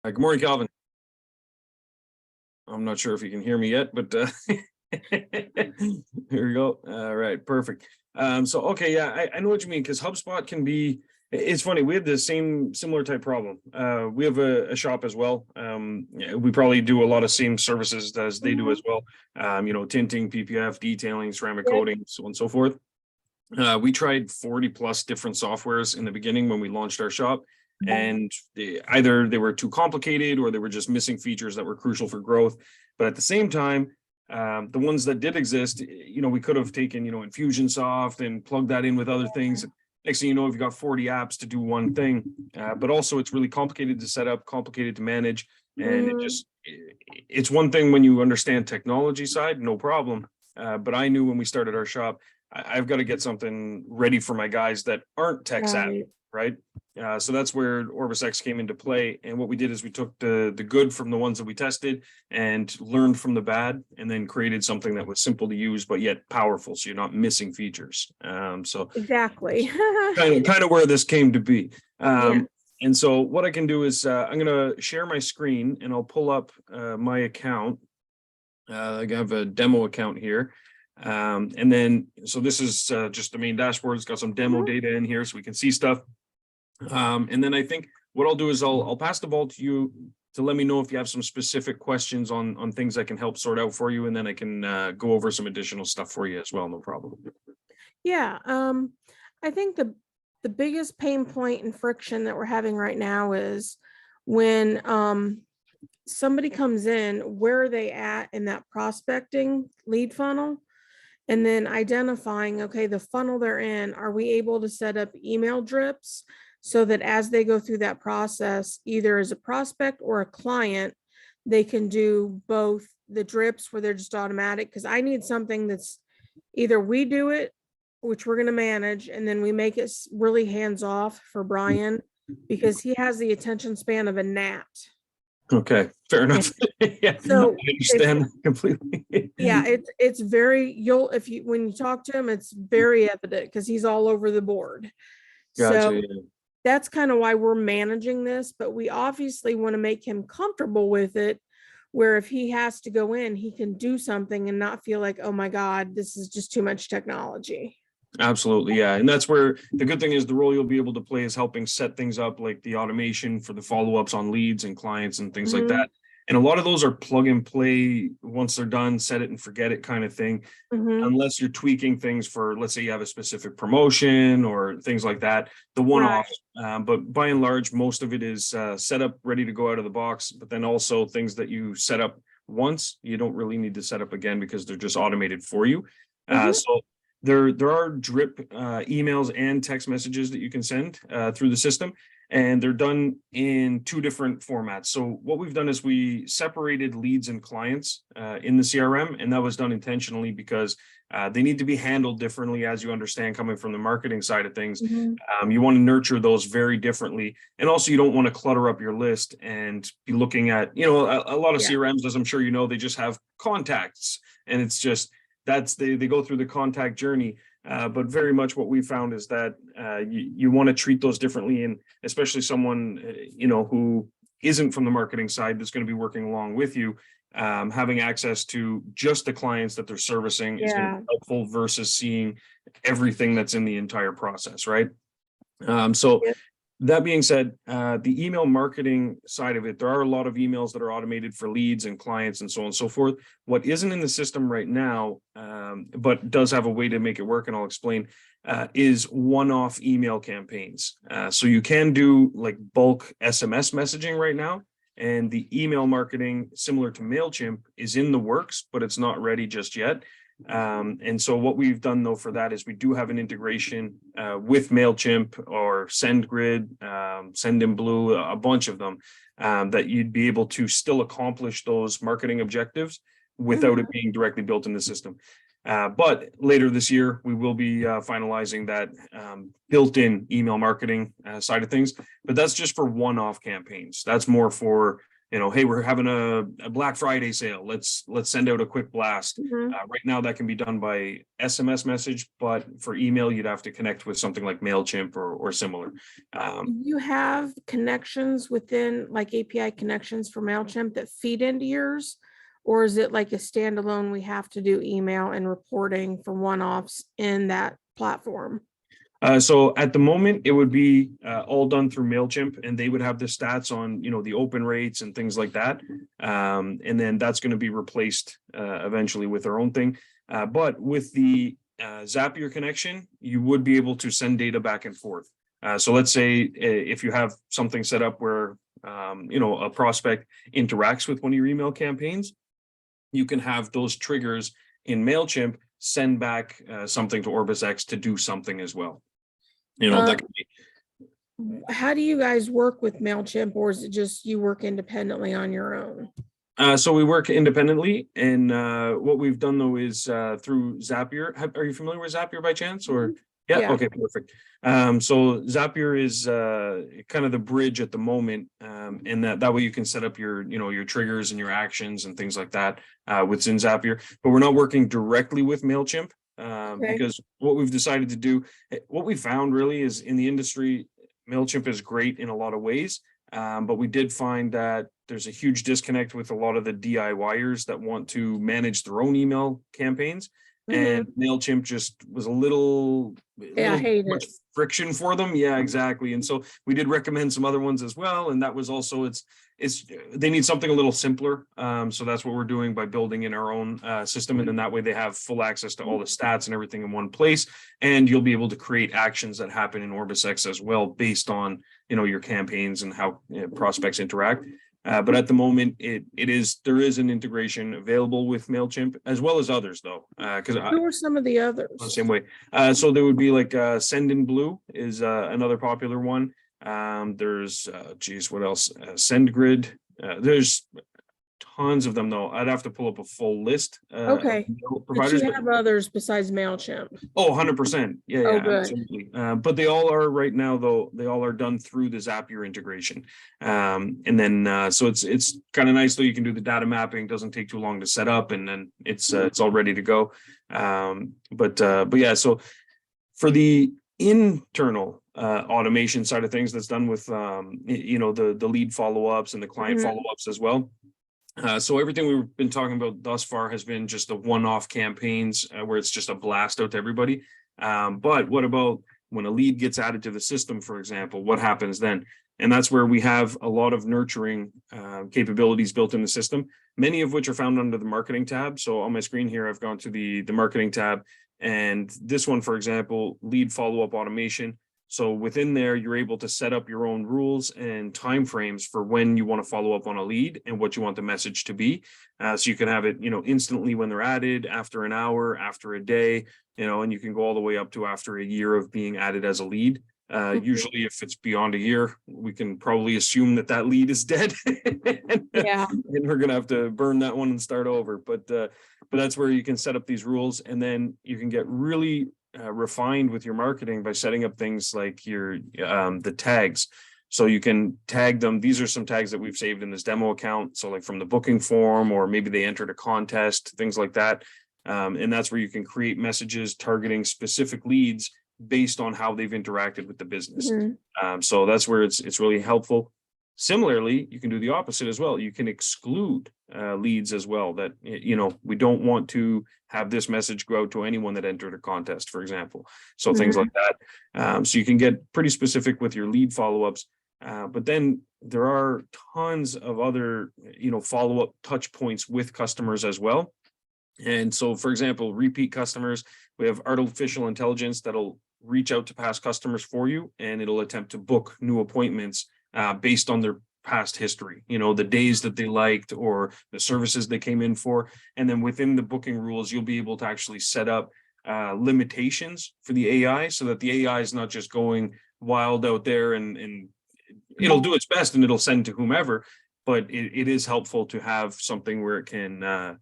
Good morning, Calvin. I'm not sure if you can hear me yet, but here we go. All right, perfect. Okay, yeah, I know what you mean, because HubSpot can be. It's funny. We have the similar type problem. We have a shop as well. Yeah, we probably do a lot of same services as they do as well. Tinting, PPF, detailing, ceramic Yep. coating, so on and so forth. We tried 40 plus different softwares in the beginning when we launched our shop, and either they were too complicated or they were just missing features that were crucial for growth. But at the same time, the ones that did exist, we could have taken, Infusionsoft and plugged that in with other things. Next thing you know, you've got 40 apps to do one thing, but also it's really complicated to set up, complicated to manage. And it's one thing when you understand technology side, no problem. But I knew when we started our shop, I've got to get something ready for my guys that aren't tech savvy, right? So that's where OrbisX came into play. And what we did is we took the good from the ones that we tested and learned from the bad, and then created something that was simple to use, but yet powerful. So you're not missing features. So Exactly. kind of where this came to be. Yeah. And so what I can do is I'm going to share my screen and I'll pull up my account. I have a demo account here. And then, so this is just the main dashboard. It's got some demo data in here so we can see stuff. And then I think what I'll do is I'll pass the ball to you to let me know if you have some specific questions on things I can help sort out for you. And then I can go over some additional stuff for you as well. No problem. Yeah. I think the biggest pain point and friction that we're having right now is when somebody comes in, where are they at in that prospecting lead funnel? And then identifying, okay, the funnel they're in, are we able to set up email drips so that as they go through that process, either as a prospect or a client, they can do both the drips where they're just automatic? Because I need something that's either we do it, which we're going to manage, and then we make it really hands off for Brian, because he has the attention span of a gnat. Okay, fair enough. Yeah, So I understand completely. Yeah, it's very, when you talk to him, it's very evident because he's all over the board. Gotcha. So Yeah. that's kind of why we're managing this, but we obviously want to make him comfortable with it, where if he has to go in, he can do something and not feel like, oh my God, this is just too much technology. Absolutely, yeah. And that's where the good thing is the role you'll be able to play is helping set things up, like the automation for the follow-ups on leads and clients and things like that. And a lot of those are plug and play. Once they're done, set it and forget it kind of thing. Unless you're tweaking things for, let's say you have a specific promotion or things like that, the one-off. But by and large, most of it is set up, ready to go out of the box. But then also things that you set up once, you don't really need to set up again because they're just automated for you. So there are drip emails and text messages that you can send through the system, and they're done in two different formats. So what we've done is we separated leads and clients in the CRM, and that was done intentionally because they need to be handled differently, as you understand, coming from the marketing side of things. You want to nurture those very differently, and also you don't want to clutter up your list and be looking at, a lot of CRMs, as I'm sure you know, they just have contacts, and it's just they go through the contact journey. But very much what we found is that you want to treat those differently, and especially someone who isn't from the marketing side that's going to be working along with you, having access to just the clients that they're servicing is going to be helpful versus seeing everything that's in the entire process, right? That being said, the email marketing side of it, there are a lot of emails that are automated for leads and clients and so on and so forth. What isn't in the system right now, but does have a way to make it work, and I'll explain, is one-off email campaigns. So you can do like bulk SMS messaging right now, and the email marketing, similar to MailChimp, is in the works, but it's not ready just yet. And so what we've done though for that is we do have an integration with MailChimp or SendGrid, Sendinblue, a bunch of them, that you'd be able to still accomplish those marketing objectives without it being directly built in the system. But later this year, we will be finalizing that built-in email marketing side of things, but that's just for one-off campaigns. That's more for hey, we're having a Black Friday sale. Let's send out a quick blast. Mhm. Right now that can be done by SMS message, but for email, you'd have to connect with something like MailChimp or similar. Do you have connections within, like API connections for MailChimp that feed into yours? Or is it like a standalone, we have to do email and reporting for one-offs in that platform? So at the moment, it would be all done through MailChimp, and they would have the stats on, the open rates and things like that. And then that's going to be replaced eventually with their own thing. But with the Zapier connection, you would be able to send data back and forth. So let's say if you have something set up where, a prospect interacts with one of your email campaigns, you can have those triggers in MailChimp send back something to OrbisX to do something as well. That could be. How do you guys work with MailChimp, or is it just you work independently on your own? So we work independently, and what we've done though is through Zapier. Are you familiar with Zapier by chance? Or Yeah. okay, perfect. So Zapier is kind of the bridge at the moment, and that way you can set up your triggers and your actions and things like that within Zapier. But we're not working directly with MailChimp because what we've decided to do, what we found really is in the industry, MailChimp is great in a lot of ways. But we did find that there's a huge disconnect with a lot of the DIYers that want to manage their own email campaigns. And MailChimp just was a little I hate much it. friction for them. Yeah, exactly. And so we did recommend some other ones as well. And that was also, it's they need something a little simpler. So that's what we're doing by building in our own system. And then that way they have full access to all the stats and everything in one place. And you'll be able to create actions that happen in OrbisX as well, based on, your campaigns and how prospects interact. But at the moment, there is an integration available with MailChimp as well as others, though. Because Who are some of the others? the same way. So there would be like Sendinblue is another popular one. There's what else? SendGrid. There's tons of them though. I'd have to pull up a full list. Okay. Of But providers. you have others besides MailChimp. Oh, 100%. Yeah, Oh, yeah, good. absolutely. But they all are right now, though, they all are done through the Zapier integration. And then so it's kind of nice though, you can do the data mapping, doesn't take too long to set up, and then it's all ready to go. But yeah, so for the internal automation side of things that's done with the lead follow-ups and the client follow-ups as well. So everything we've been talking about thus far has been just the one-off campaigns where it's just a blast out to everybody. But what about when a lead gets added to the system, for example, what happens then? And that's where we have a lot of nurturing capabilities built in the system, many of which are found under the marketing tab. So on my screen here, I've gone to the marketing tab, and this one, for example, lead follow-up automation. So within there, you're able to set up your own rules and timeframes for when you want to follow up on a lead and what you want the message to be. So you can have it, instantly when they're added, after an hour, after a day, and you can go all the way up to after a year of being added as a lead. Usually if it's beyond a year, we can probably assume that lead is dead. Yeah. And we're going to have to burn that one and start over. But that's where you can set up these rules, and then you can get really refined with your marketing by setting up things like your the tags. So you can tag them. These are some tags that we've saved in this demo account. So like from the booking form, or maybe they entered a contest, things like that. And that's where you can create messages targeting specific leads based on how they've interacted with the business. So that's where it's really helpful. Similarly, you can do the opposite as well. You can exclude leads as well, that, we don't want to have this message go out to anyone that entered a contest, for example. So things like that. So you can get pretty specific with your lead follow-ups. But then there are tons of other, follow-up touch points with customers as well. And so, for example, repeat customers, we have artificial intelligence that'll reach out to past customers for you, and it'll attempt to book new appointments based on their past history, the days that they liked or the services they came in for. And then within the booking rules, you'll be able to actually set up limitations for the AI, so that the AI is not just going wild out there, and it'll do its best and it'll send to whomever, but it is helpful to have something where it can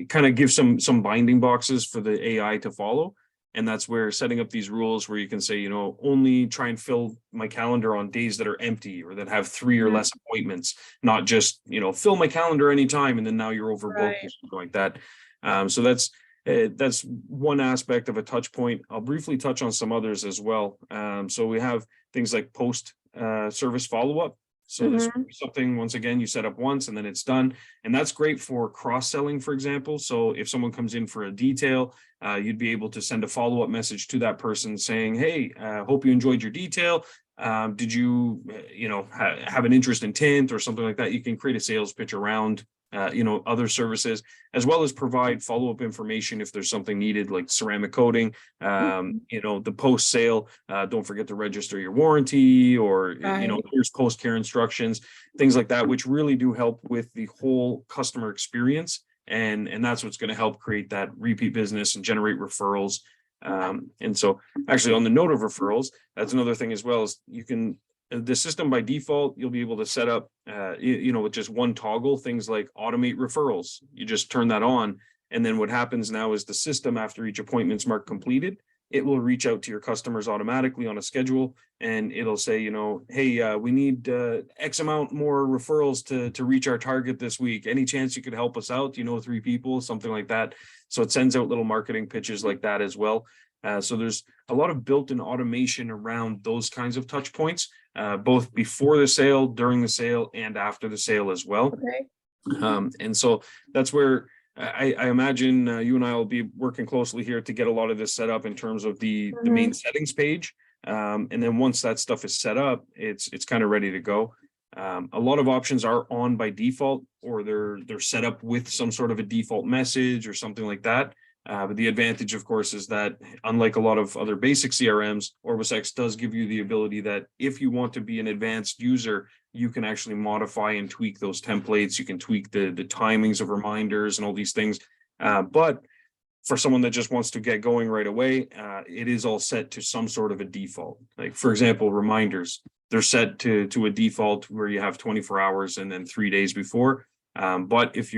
kind of give some binding boxes for the AI to follow. And that's where setting up these rules where you can say, only try and fill my calendar on days that are empty or that have 3 or less appointments, not just, fill my calendar anytime and then now you're overbooked or Right. something like that. So that's one aspect of a touch point. I'll briefly touch on some others as well. So we have things like post service follow-up. So this would be something, once again, you set up once and then it's done. And that's great for cross-selling, for example. So if someone comes in for a detail, you'd be able to send a follow-up message to that person saying, hey, hope you enjoyed your detail. Did you, have an interest in tint or something like that? You can create a sales pitch around other services, as well as provide follow-up information if there's something needed, like ceramic coating, the post sale, don't forget to register your warranty, or here's post-care instructions, things like that, which really do help with the whole customer experience. And that's what's going to help create that repeat business and generate referrals. And so actually, on the note of referrals, that's another thing as well, is the system by default, you'll be able to set up, with just one toggle, things like automate referrals. You just turn that on. And then what happens now is the system, after each appointment's marked completed, it will reach out to your customers automatically on a schedule. And it'll say, hey, we need X amount more referrals to reach our target this week. Any chance you could help us out? 3 people, something like that. So it sends out little marketing pitches like that as well. So there's a lot of built-in automation around those kinds of touch points, both before the sale, during the sale, and after the sale as well. Okay. And so that's where I imagine you and I will be working closely here to get a lot of this set up in terms of the main settings page. And then once that stuff is set up, it's kind of ready to go. A lot of options are on by default, or they're set up with some sort of a default message or something like that. But the advantage, of course, is that unlike a lot of other basic CRMs, OrbisX does give you the ability that if you want to be an advanced user, you can actually modify and tweak those templates. You can tweak the timings of reminders and all these things. But for someone that just wants to get going right away, it is all set to some sort of a default. Like, for example, reminders, they're set to a default where you have 24 hours and then 3 days before. But if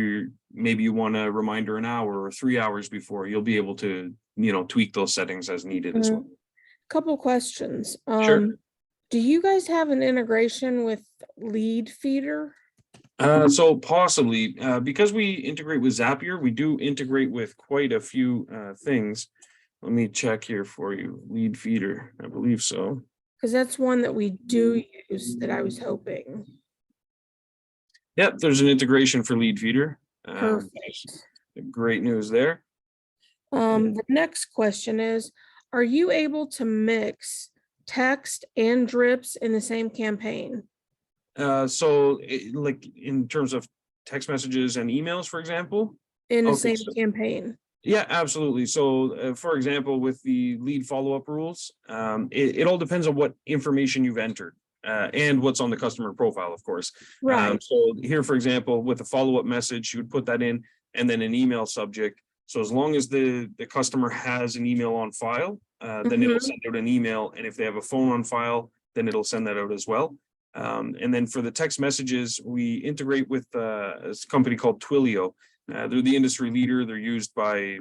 maybe you want a reminder an hour or 3 hours before, you'll be able to, tweak those settings as needed as well. Couple questions. Sure. Do you guys have an integration with Lead Feeder? So possibly, because we integrate with Zapier, we do integrate with quite a few things. Let me check here for you. Lead Feeder, I believe so. Because that's one that we do use that I was hoping. Yep, there's an integration for Lead Feeder. Perfect. Great news there. The next question is, are you able to mix text and drips in the same campaign? Like in terms of text messages and emails, for example? In the same campaign? Yeah, absolutely. So, for example, with the lead follow-up rules, it all depends on what information you've entered. And what's on the customer profile, of course. Right. So here, for example, with a follow-up message, you would put that in and then an email subject. So as long as the customer has an email on file, then it'll send out an email. And if they have a phone on file, then it'll send that out as well. And then for the text messages, we integrate with a company called Twilio. They're the industry leader. They're used by,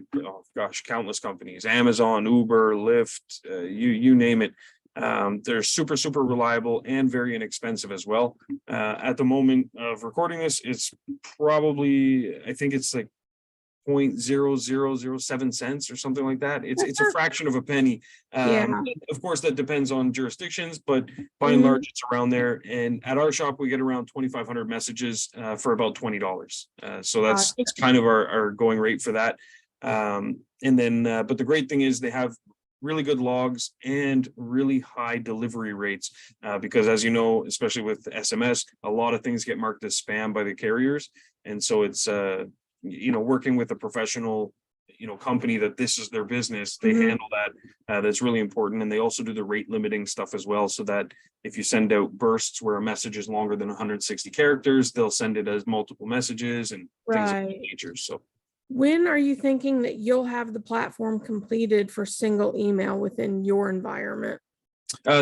countless companies, Amazon, Uber, Lyft, you name it. They're super, super reliable and very inexpensive as well. At the moment of recording this, it's probably, I think it's like 0.0007 cents or something like that. It's a fraction of a penny. Of course, that depends on jurisdictions, but by and large, it's around there. And at our shop, we get around 2,500 messages for about $20. So that's kind of our going rate for that. And then, but the great thing is they have really good logs and really high delivery rates, because as you know, especially with SMS, a lot of things get marked as spam by the carriers. And so it's, working with a professional, company that this is their business, they handle that. That's really important. And they also do the rate limiting stuff as well, so that if you send out bursts where a message is longer than 160 characters, they'll send it as multiple messages and things of that nature. So when are you thinking that you'll have the platform completed for single email within your environment?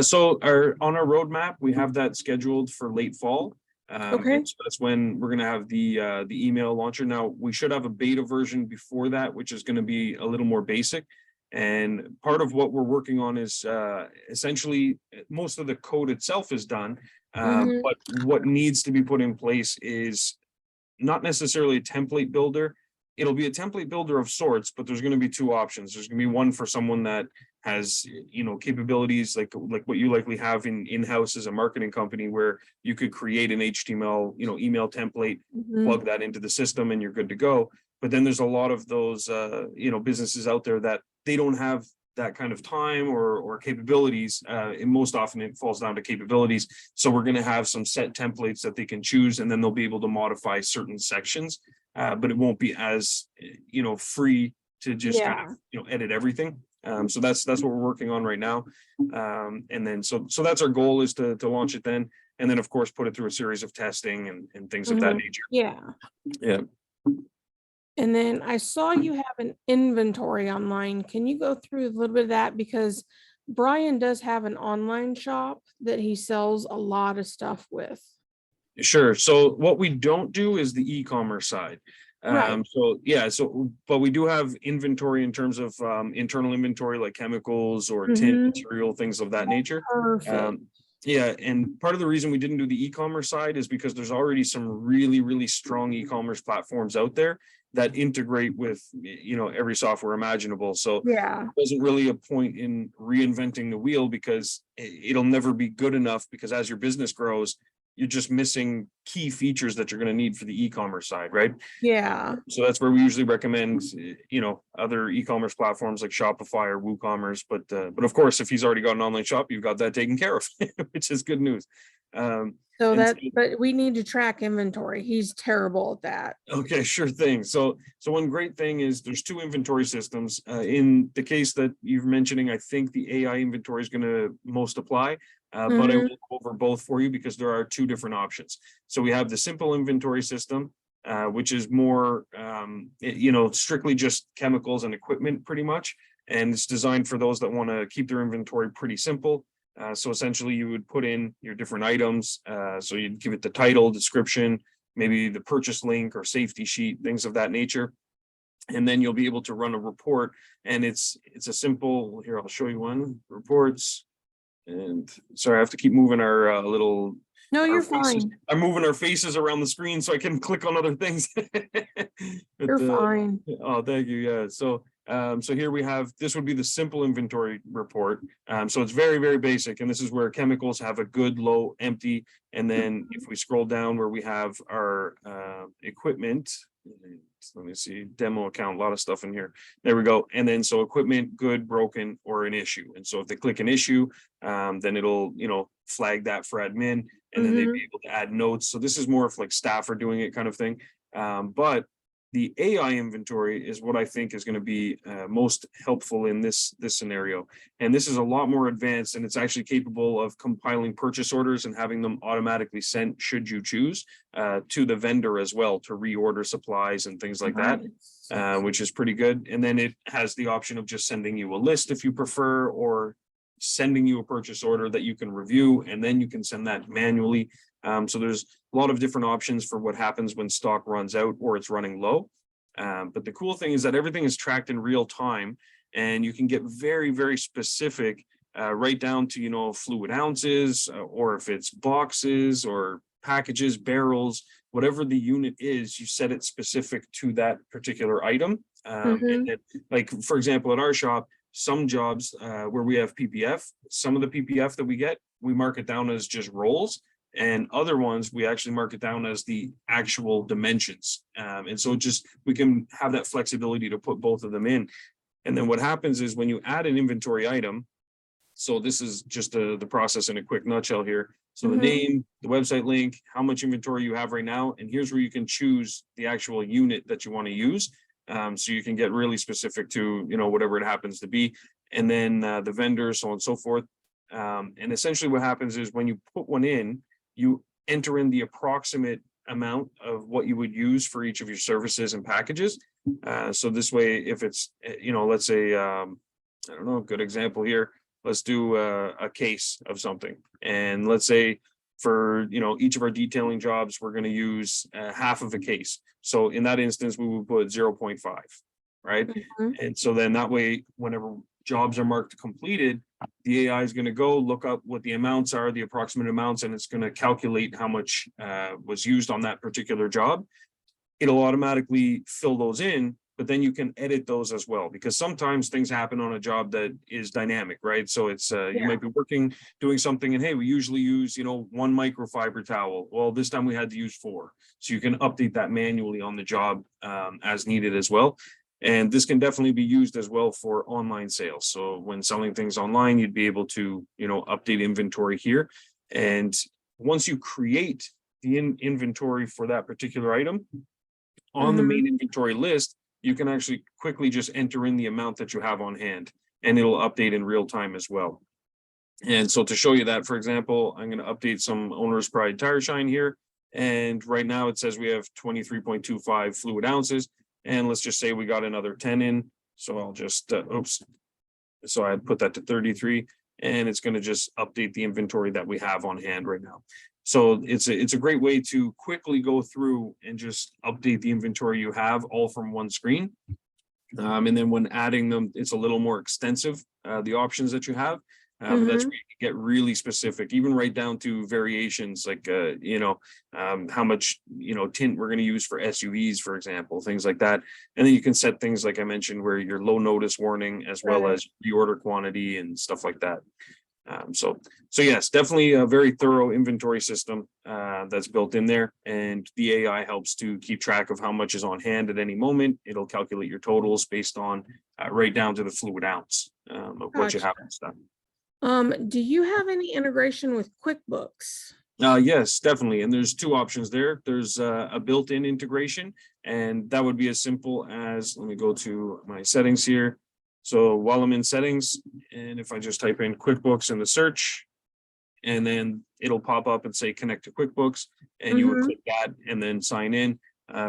So on our roadmap, we have that scheduled for late fall. Okay. So that's when we're going to have the email launcher. Now we should have a beta version before that, which is going to be a little more basic. And part of what we're working on is essentially most of the code itself is done. Mhm. But what needs to be put in place is not necessarily a template builder. It'll be a template builder of sorts, but there's going to be two options. There's going to be one for someone that has, capabilities like what you likely have in-house as a marketing company, where you could create an HTML, email template, Mhm. plug that into the system, and you're good to go. But then there's a lot of those, businesses out there that they don't have that kind of time or capabilities. And most often it falls down to capabilities. So we're going to have some set templates that they can choose, and then they'll be able to modify certain sections. But it won't be as free to just kind Yeah. of edit everything. So that's what we're working on right now. And then so that's our goal, is to launch it then, and then of course put it through a series of testing and things of that Mhm. nature. Yeah. Yeah. And then I saw you have an inventory online. Can you go through a little bit of that? Because Brian does have an online shop that he sells a lot of stuff with. Sure. So what we don't do is the e-commerce side. Right. But we do have inventory in terms of internal inventory, like chemicals or tin Mhm. material, things of that nature. Perfect. Yeah, and part of the reason we didn't do the e-commerce side is because there's already some really, really strong e-commerce platforms out there that integrate with every software imaginable. So Yeah. wasn't really a point in reinventing the wheel, because it'll never be good enough, because as your business grows, you're just missing key features that you're going to need for the e-commerce side, right? Yeah. So that's where we usually recommend, other e-commerce platforms like Shopify or WooCommerce. But of course, if he's already got an online shop, you've got that taken care of, which is good news. Um, So and but we need to track inventory. He's terrible at that. Okay, sure thing. So one great thing is there's two inventory systems. In the case that you're mentioning, I think the AI inventory is going to most apply, but I will Mhm. go over both for you because there are two different options. So we have the simple inventory system, which is more, strictly just chemicals and equipment pretty much. And it's designed for those that want to keep their inventory pretty simple. So essentially you would put in your different items. So you'd give it the title, description, maybe the purchase link or safety sheet, things of that nature. And then you'll be able to run a report. And it's a simple, here, I'll show you one, reports. And sorry, I have to keep moving our little, No, our you're faces. fine. I'm moving our faces around the screen so I can click on other things. You're But fine. oh, thank you. Yeah. So here we have, this would be the simple inventory report. So it's very, very basic. And this is where chemicals have a good, low, empty. And then if we scroll down where we have our equipment, let me see, demo account, a lot of stuff in here. There we go. And then so equipment, good, broken, or an issue. And so if they click an issue, then it'll, flag that for admin, and then they'd Mhm. be able to add notes. So this is more of like staff are doing it kind of thing. But the AI inventory is what I think is going to be most helpful in this scenario. And this is a lot more advanced, and it's actually capable of compiling purchase orders and having them automatically sent, should you choose, to the vendor as well, to reorder supplies and things like that, Nice. which is pretty good. And then it has the option of just sending you a list if you prefer, or sending you a purchase order that you can review, and then you can send that manually. So there's a lot of different options for what happens when stock runs out or it's running low. But the cool thing is that everything is tracked in real time, and you can get very, very specific, right down to, fluid ounces, or if it's boxes or packages, barrels, whatever the unit is, you set it specific to that particular item. And Mhm. then, like, for example, at our shop, some jobs where we have PPF, some of the PPF that we get, we mark it down as just rolls, and other ones we actually mark it down as the actual dimensions. And so just we can have that flexibility to put both of them in. And then what happens is when you add an inventory item, so this is just the process in a quick nutshell here. So the Mhm. name, the website link, how much inventory you have right now, and here's where you can choose the actual unit that you want to use. So you can get really specific to, whatever it happens to be, and then the vendor, so on and so forth. And essentially what happens is when you put one in, you enter in the approximate amount of what you would use for each of your services and packages. So this way, if it's, let's say, I don't know, a good example here, let's do a case of something. And let's say for, each of our detailing jobs, we're going to use half of a case. So in that instance, we would put 0.5. right? Mhm. And so then that way, whenever jobs are marked completed, the AI is going to go look up what the amounts are, the approximate amounts, and it's going to calculate how much was used on that particular job. It'll automatically fill those in, but then you can edit those as well, because sometimes things happen on a job that is dynamic, right? So it's you Yeah. might be working, doing something, and hey, we usually use, one microfiber towel. Well, this time we had to use 4. So you can update that manually on the job as needed as well. And this can definitely be used as well for online sales. So when selling things online, you'd be able to, update inventory here. And once you create the inventory for that particular item, on the Mhm. main inventory list, you can actually quickly just enter in the amount that you have on hand, and it'll update in real time as well. And so to show you that, for example, I'm going to update some owner's pride tire shine here. And right now it says we have 23.25 fluid ounces. And let's just say we got another 10 in. So I'll just, oops. So I put that to 33, and it's going to just update the inventory that we have on hand right now. So it's a great way to quickly go through and just update the inventory you have all from one screen. And then when adding them, it's a little more extensive, the options that you have. But that's Mhm. where you can get really specific, even right down to variations, like, how much, tint we're going to use for SUVs, for example, things like that. And then you can set things, like I mentioned, where your low notice warning, as well Right. as reorder quantity and stuff like that. So yes, definitely a very thorough inventory system that's built in there, and the AI helps to keep track of how much is on hand at any moment. It'll calculate your totals based on right down to the fluid ounce of what you Gotcha. have and stuff. Do you have any integration with QuickBooks? Yes, definitely. And there's 2 options there. There's a built-in integration, and that would be as simple as, let me go to my settings here. So while I'm in settings, and if I just type in QuickBooks in the search, and then it'll pop up and say connect to QuickBooks, and you would Mhm. click that and then sign in.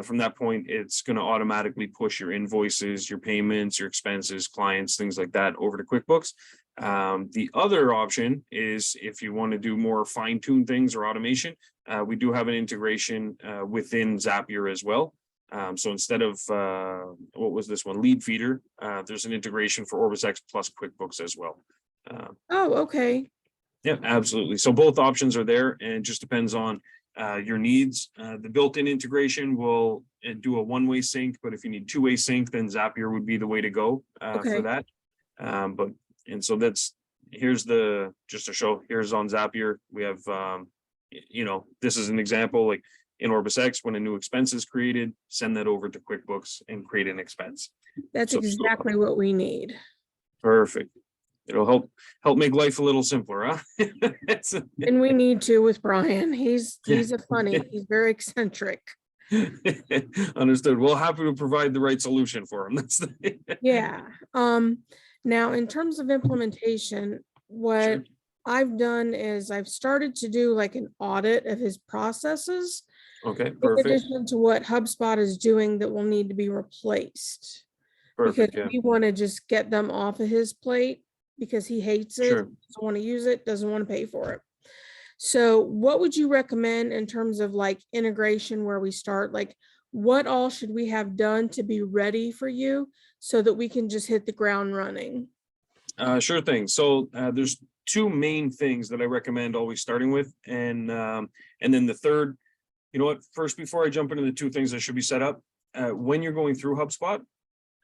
From that point, it's going to automatically push your invoices, your payments, your expenses, clients, things like that over to QuickBooks. The other option is if you want to do more fine-tuned things or automation, we do have an integration within Zapier as well. So instead of what was this one, Lead Feeder, there's an integration for OrbisX plus QuickBooks as well. Oh, okay. Yeah, absolutely. So both options are there, and it just depends on your needs. The built-in integration will do a one-way sync, but if you need two-way sync, then Zapier would be the way to go for Okay. that. And so here's just to show, here's on Zapier, we have, this is an example, like in OrbisX, when a new expense is created, send that over to QuickBooks and create an expense. That's So exactly what we need. perfect. It'll help make life a little simpler, huh? And we need to with Brian. He's a funny, he's very eccentric. Understood. We'll happy to provide the right solution for him. That's Yeah. Now in terms of implementation, what sure. I've done is I've started to do like an audit of his processes Okay, in perfect. addition to what HubSpot is doing that will need to be replaced. Because Perfect. Yeah, we want to just get them off of his plate because he hates it, sure. doesn't want to use it, doesn't want to pay for it. So what would you recommend in terms of like integration where we start? Like what all should we have done to be ready for you so that we can just hit the ground running? Sure thing. So there's 2 main things that I recommend always starting with, and then the third. You know what? First, before I jump into the 2 things that should be set up, when you're going through HubSpot,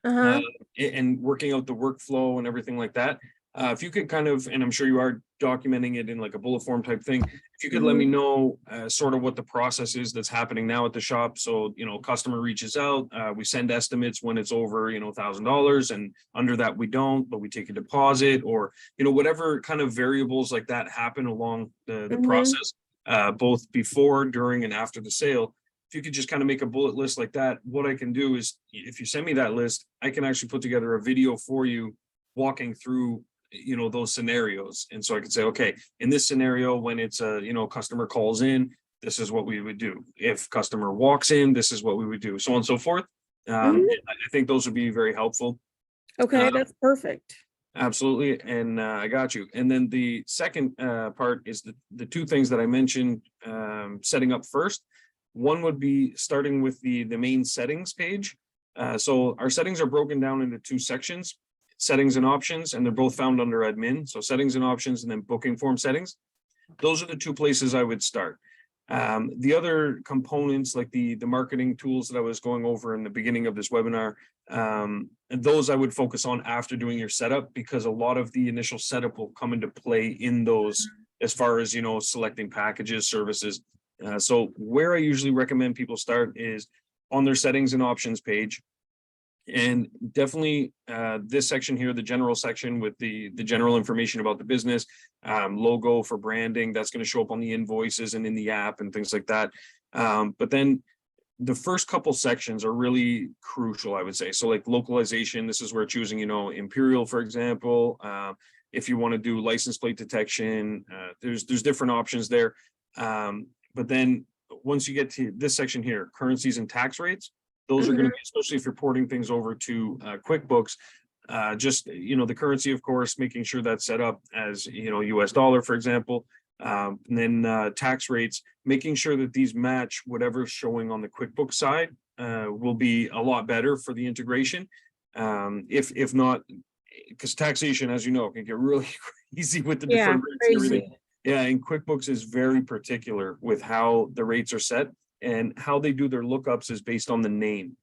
uh, Uh-huh. and working out the workflow and everything like that. If you could kind of, and I'm sure you are documenting it in like a bullet form type thing, if you could let me Mhm. know sort of what the process is that's happening now at the shop. So, customer reaches out, we send estimates when it's over, $1,000, and under that we don't, but we take a deposit, or, whatever kind of variables like that happen along the Mhm. process, both before, during, and after the sale. If you could just kind of make a bullet list like that, what I can do is, if you send me that list, I can actually put together a video for you walking through, those scenarios. And so I could say, okay, in this scenario, when it's a, customer calls in, this is what we would do. If customer walks in, this is what we would do, so on and so forth. Mhm. I think those would be very helpful. Okay, Uh, that's perfect. Absolutely. And I got you. And then the second part is the 2 things that I mentioned setting up first. One would be starting with the main settings page. So our settings are broken down into two sections, settings and options, and they're both found under admin. So settings and options, and then booking form settings. Those are the two places I would start. The other components, like the marketing tools that I was going over in the beginning of this webinar, those I would focus on after doing your setup, because a lot of the initial setup will come into play in those, as far as, selecting packages, services. So where I usually recommend people start is on their settings and options page. And definitely this section here, the general section with the general information about the business, logo for branding, that's going to show up on the invoices and in the app and things like that. But then the first couple sections are really crucial, I would say. So like localization, this is where choosing, Imperial, for example. If you want to do license plate detection, there's different options there. But then once you get to this section here, currencies and tax rates, those are going to be, especially if you're porting things over to QuickBooks, just, the currency, of course, making sure that's set up as, US dollar, for example. And then tax rates, making sure that these match whatever's showing on the QuickBooks side will be a lot better for the integration. If not, because taxation, as you know, can get really crazy with the deferred rates and everything. Yeah, and QuickBooks is very particular with how the rates are set, and how they do their lookups is based on the name.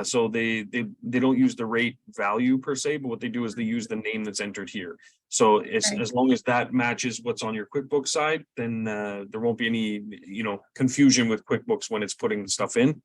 So they don't use the rate value per se, but what they do is they use the name that's entered here. So as long as that matches what's on your QuickBooks side, then there won't be any confusion with QuickBooks when it's putting stuff in.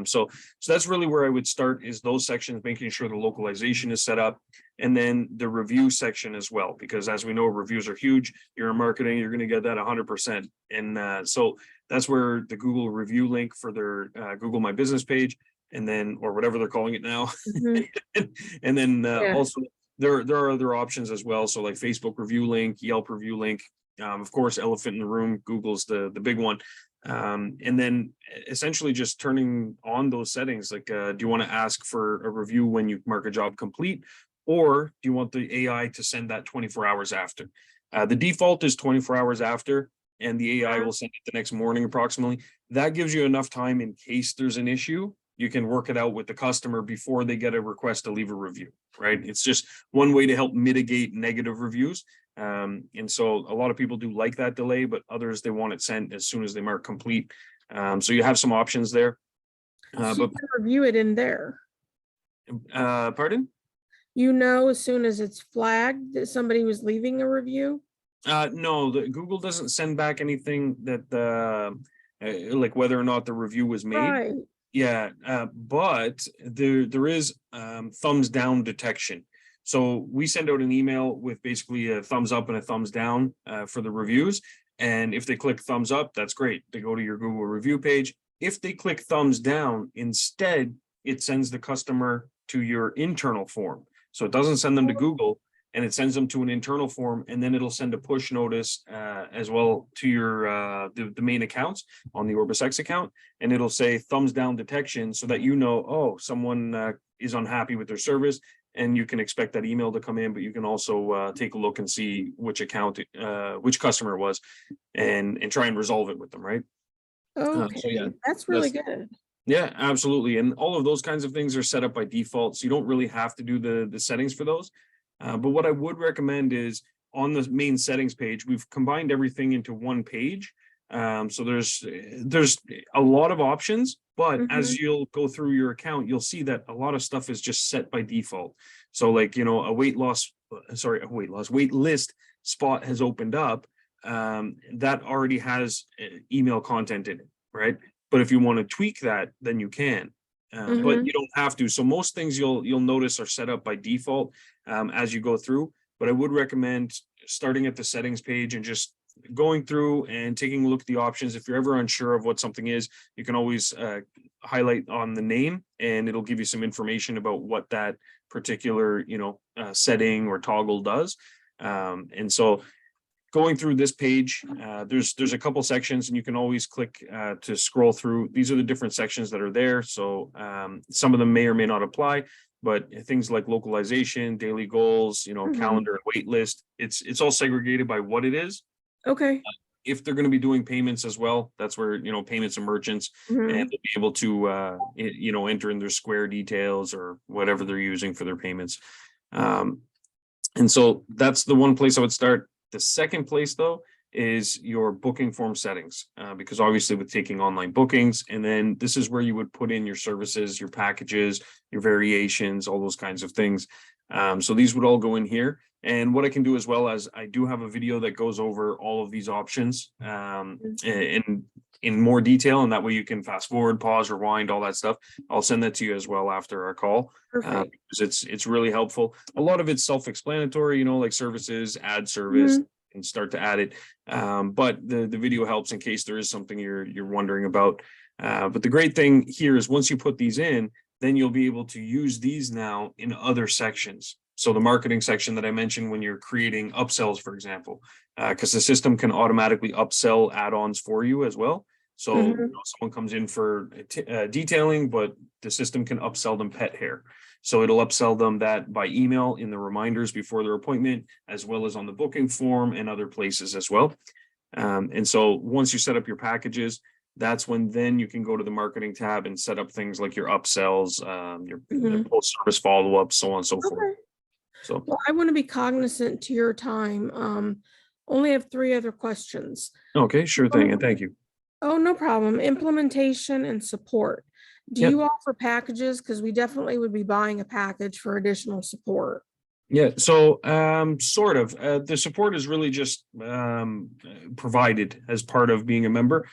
So that's really where I would start, is those sections, making sure the localization is set up, and then the review section as well, because as we know, reviews are huge. You're in marketing, you're going to get that 100%. And so that's where the Google review link for their Google My Business page, and then, or whatever they're calling it now. And then also there are other options as well. So like Facebook review link, Yelp review link, of course, elephant in the room, Google's the big one. And then essentially just turning on those settings, like, do you want to ask for a review when you mark a job complete, or do you want the AI to send that 24 hours after? The default is 24 hours after, and the AI will send it the next morning approximately. That gives you enough time in case there's an issue. You can work it out with the customer before they get a request to leave a review, right? It's just one way to help mitigate negative reviews. And so a lot of people do like that delay, but others, they want it sent as soon as they mark complete. So you have some options there. So you can review it in there. Pardon? As soon as it's flagged that somebody was leaving a review? No, Google doesn't send back anything that like whether or not the review was made. Right. Yeah, but there is thumbs down detection. So we send out an email with basically a thumbs up and a thumbs down for the reviews. And if they click thumbs up, that's great. They go to your Google review page. If they click thumbs down, instead, it sends the customer to your internal form. So it doesn't send them to Google, and it sends them to an internal form, and then it'll send a push notice as well to your the main accounts on the OrbisX account, and it'll say thumbs down detection, so that oh, someone is unhappy with their service, and you can expect that email to come in. But you can also take a look and see which account, which customer it was, and try and resolve it with them, right? Okay, so yeah, that's really good. Yeah, absolutely. And all of those kinds of things are set up by default, so you don't really have to do the settings for those. But what I would recommend is on the main settings page, we've combined everything into one page. So there's a lot of options, but as you'll go through your account, you'll see that a lot of stuff is just set by default. So like, a wait list spot has opened up, that already has email content in it, right? But if you want to tweak that, then you can. But you don't have to. So most things you'll notice are set up by default as you go through. But I would recommend starting at the settings page and just going through and taking a look at the options. If you're ever unsure of what something is, you can always highlight on the name, and it'll give you some information about what that particular setting or toggle does. And so going through this page, there's a couple sections, and you can always click to scroll through. These are the different sections that are there. So some of them may or may not apply, but things like localization, daily goals, calendar, and wait list, it's all segregated by what it is. Okay. if they're going to be doing payments as well, that's where, payments and merchants, and Mhm. they'll be able to, enter in their Square details or whatever they're using for their payments. And so that's the one place I would start. The second place, though, is your booking form settings, because obviously with taking online bookings, and then this is where you would put in your services, your packages, your variations, all those kinds of things. So these would all go in here. And what I can do as well as I do have a video that goes over all of these options in more detail, and that way you can fast forward, pause, rewind, all that stuff. I'll send that to you as well after our call. Perfect. Because it's really helpful. A lot of it's self-explanatory, like services, add service, Mhm. and start to add it. But the video helps in case there is something you're wondering about. But the great thing here is once you put these in, then you'll be able to use these now in other sections. So the marketing section that I mentioned when you're creating upsells, for example, because the system can automatically upsell add-ons for you as well. So Mhm. someone comes in for detailing, but the system can upsell them pet hair. So it'll upsell them that by email in the reminders before their appointment, as well as on the booking form and other places as well. And so once you set up your packages, that's when then you can go to the marketing tab and set up things like your upsells, your Mhm. post-service follow-up, so on and so forth. Okay. So, Well, I want to be cognizant to your time. Only have 3 other questions. okay, sure thing. And thank you. Oh, no problem. Implementation and support. Do Yep. you offer packages? Because we definitely would be buying a package for additional support. Yeah, so sort of. The support is really just provided as part of being a member.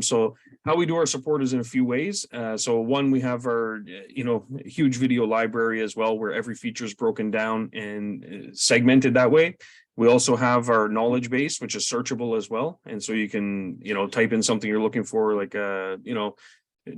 So how we do our support is in a few ways. So one, we have our huge video library as well, where every feature is broken down and segmented that way. We also have our knowledge base, which is searchable as well, and so you can type in something you're looking for, like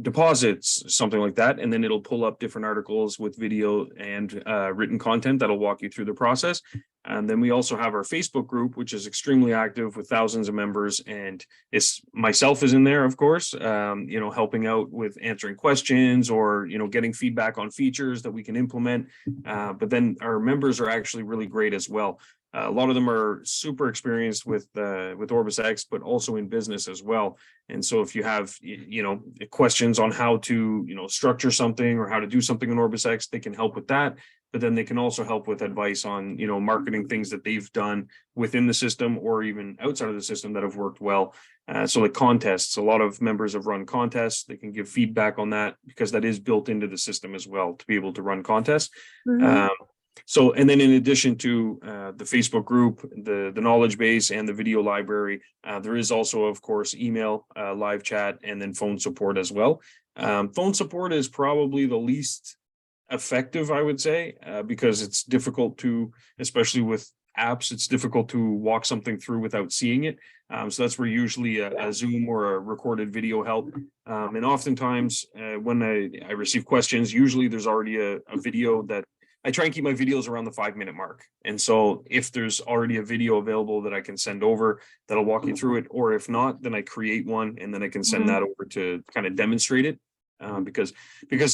deposits, something like that, and then it'll pull up different articles with video and written content that'll walk you through the process. And then we also have our Facebook group, which is extremely active with thousands of members, and it's myself is in there, of course, helping out with answering questions or getting feedback on features that we can implement. But then our members are actually really great as well. A lot of them are super experienced with OrbisX, but also in business as well. And so if you have, questions on how to, structure something or how to do something in OrbisX, they can help with that. But then they can also help with advice on, marketing things that they've done within the system or even outside of the system that have worked well. So like contests, a lot of members have run contests. They can give feedback on that because that is built into the system as well to be able to run contests. Mhm. So, and then in addition to the Facebook group, the knowledge base and the video library, there is also, of course, email, live chat, and then phone support as well. Phone support is probably the least effective, I would say, because it's difficult to, especially with apps, it's difficult to walk something through without seeing it. So that's where usually a Zoom or a recorded video help. And oftentimes when I receive questions, usually there's already a video that I try and keep my videos around the 5-minute mark. And so if there's already a video available that I can send over, that'll walk you through it. Or if not, then I create one and then I can send Mhm. that over to kind of demonstrate it. Because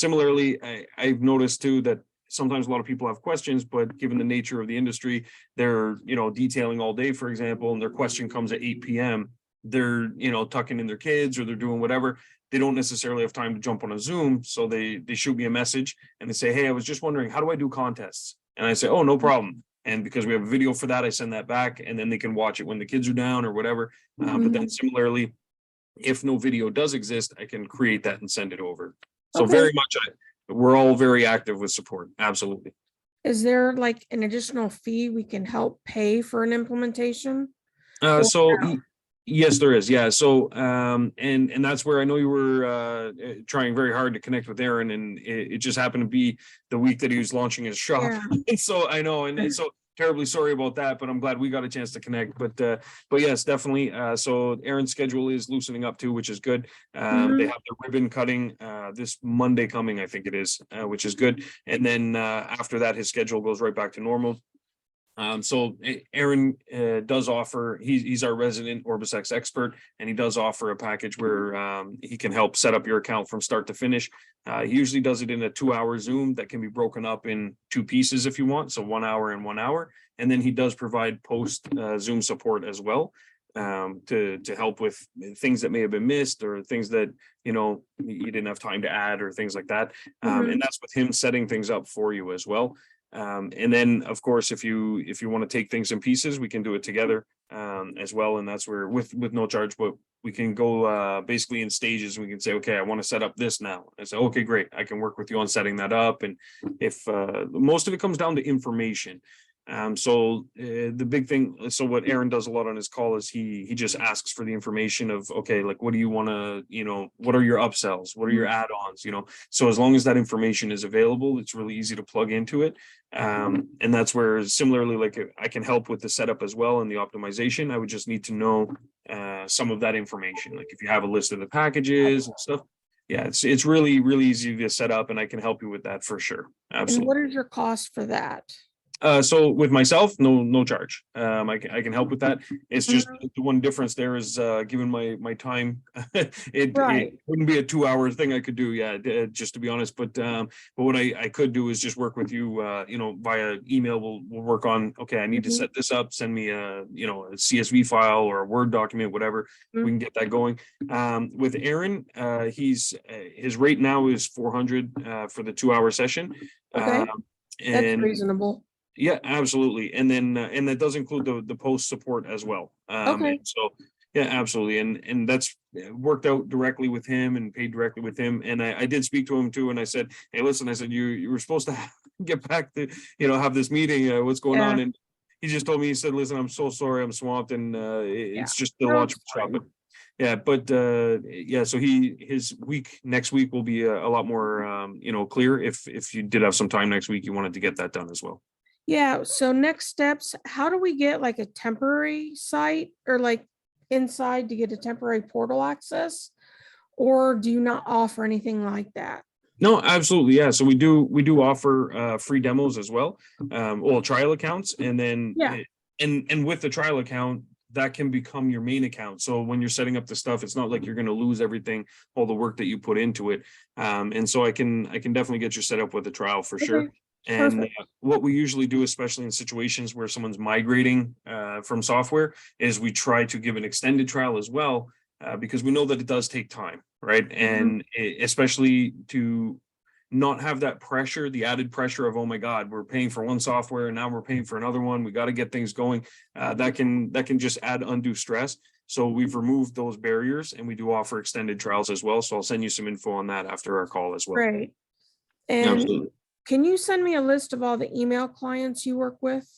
similarly, I've noticed too that sometimes a lot of people have questions, but given the nature of the industry, they're, detailing all day, for example, and their question comes at 8 p.m. They're, tucking in their kids or they're doing whatever. They don't necessarily have time to jump on a Zoom. So they shoot me a message and they say, hey, I was just wondering, how do I do contests? And I say, oh, no problem. And because we have a video for that, I send that back and then they can watch it when the kids are down or whatever. But then Mhm. similarly, if no video does exist, I can create that and send it over. So Okay. very much, we're all very active with support. Absolutely. Is there like an additional fee we can help pay for an implementation? Or So no? yes, there is. Yeah. So and that's where I know you were trying very hard to connect with Aaron, and it just happened to be the week that he was launching his shop. Yeah. And so I know, and so terribly sorry about that, but I'm glad we got a chance to connect. But yes, definitely. So Aaron's schedule is loosening up too, which is good. They Mhm. have the ribbon cutting this Monday coming, I think it is, which is good. And then after that, his schedule goes right back to normal. So Aaron does offer, he's our resident OrbisX expert, and he does offer a package where he can help set up your account from start to finish. He usually does it in a 2-hour Zoom that can be broken up in 2 pieces if you want, so 1 hour and 1 hour. And then he does provide post Zoom support as well. to help with things that may have been missed or things that, you know, you didn't have time to add or things like that. And that's with him setting things up for you as well. And then of course, if you want to take things in pieces, we can do it together as well. And that's where with no charge, but we can go basically in stages. We can say, okay, I want to set up this now. I say, okay, great. I can work with you on setting that up. And if most of it comes down to information. So the big thing, so what Aaron does a lot on his call is he just asks for the information of, okay, like, what do you want to, you know, what are your upsells? What are your add-ons? You know, so as long as that information is available, it's really easy to plug into it. And that's where similarly, like I can help with the setup as well and the optimization. I would just need to know some of that information. Like if you have a list of the packages and stuff. Yeah, it's really, really easy to set up and I can help you with that for sure. Absolutely. And what is your cost for that? So with myself, no charge. I can help with that. It's just the one difference there is given my time, it wouldn't be a 2-hour thing I could do. Yeah, just to be honest. But what I could do is just work with you. You know, via email. We'll work on. Okay, I need to set this up. Send me a a CSV file or a Word document, whatever. We can get that going. With Aaron, his rate now is 400 for the 2-hour session. Okay, that's reasonable. Yeah, absolutely. And then and that does include the post support as well. Okay. So yeah, absolutely. And that's worked out directly with him and paid directly with him. And I did speak to him too. And I said, hey, listen, I said, you were supposed to get back to, have this meeting. What's going on? And he just told me, he said, listen, I'm so sorry, I'm swamped. And it's just the launch shop. Yeah, but yeah, so his week next week will be a lot more clear if you did have some time next week, you wanted to get that done as well. Yeah, so next steps, how do we get like a temporary site or like inside to get a temporary portal access? Or do you not offer anything like that? No, absolutely. Yeah. So we do offer free demos as well. Well, trial accounts, and then and with the trial account, that can become your main account. So when you're setting up the stuff, it's not like you're going to lose everything, all the work that you put into it. And so I can definitely get you set up with a trial for sure. And what we usually do, especially in situations where someone's migrating from software, is we try to give an extended trial as well, because we know that it does take time, right? And especially to not have that pressure, the added pressure of, oh my God, we're paying for one software and now we're paying for another one. We got to get things going. That can just add undue stress. So we've removed those barriers and we do offer extended trials as well. So I'll send you some info on that after our call as well. Great. And can you send me a list of all the email clients you work with?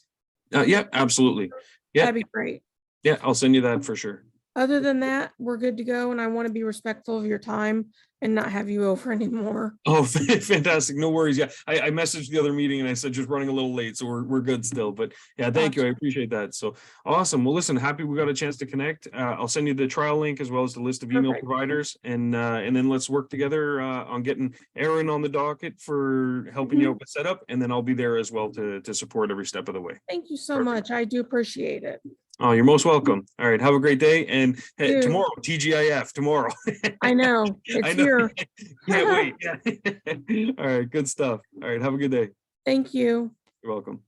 Yeah, absolutely. Yeah, that'd be great. Yeah, I'll send you that for sure. Other than that, we're good to go. And I want to be respectful of your time and not have you over anymore. Oh, fantastic. No worries. Yeah, I messaged the other meeting and I said just running a little late. So we're good still. But yeah, thank you. I appreciate that. So awesome. Well, listen, happy we got a chance to connect. I'll send you the trial link as well as the list of email providers. And then let's work together on getting Aaron on the docket for helping you out with setup. And then I'll be there as well to support every step of the way. Thank you so much. I do appreciate it. Oh, you're most welcome. All right. Have a great day. And hey, tomorrow, TGIF tomorrow. I know. It's here. Can't wait. Yeah. All right. Good stuff. All right. Have a good day. Thank you. You're welcome.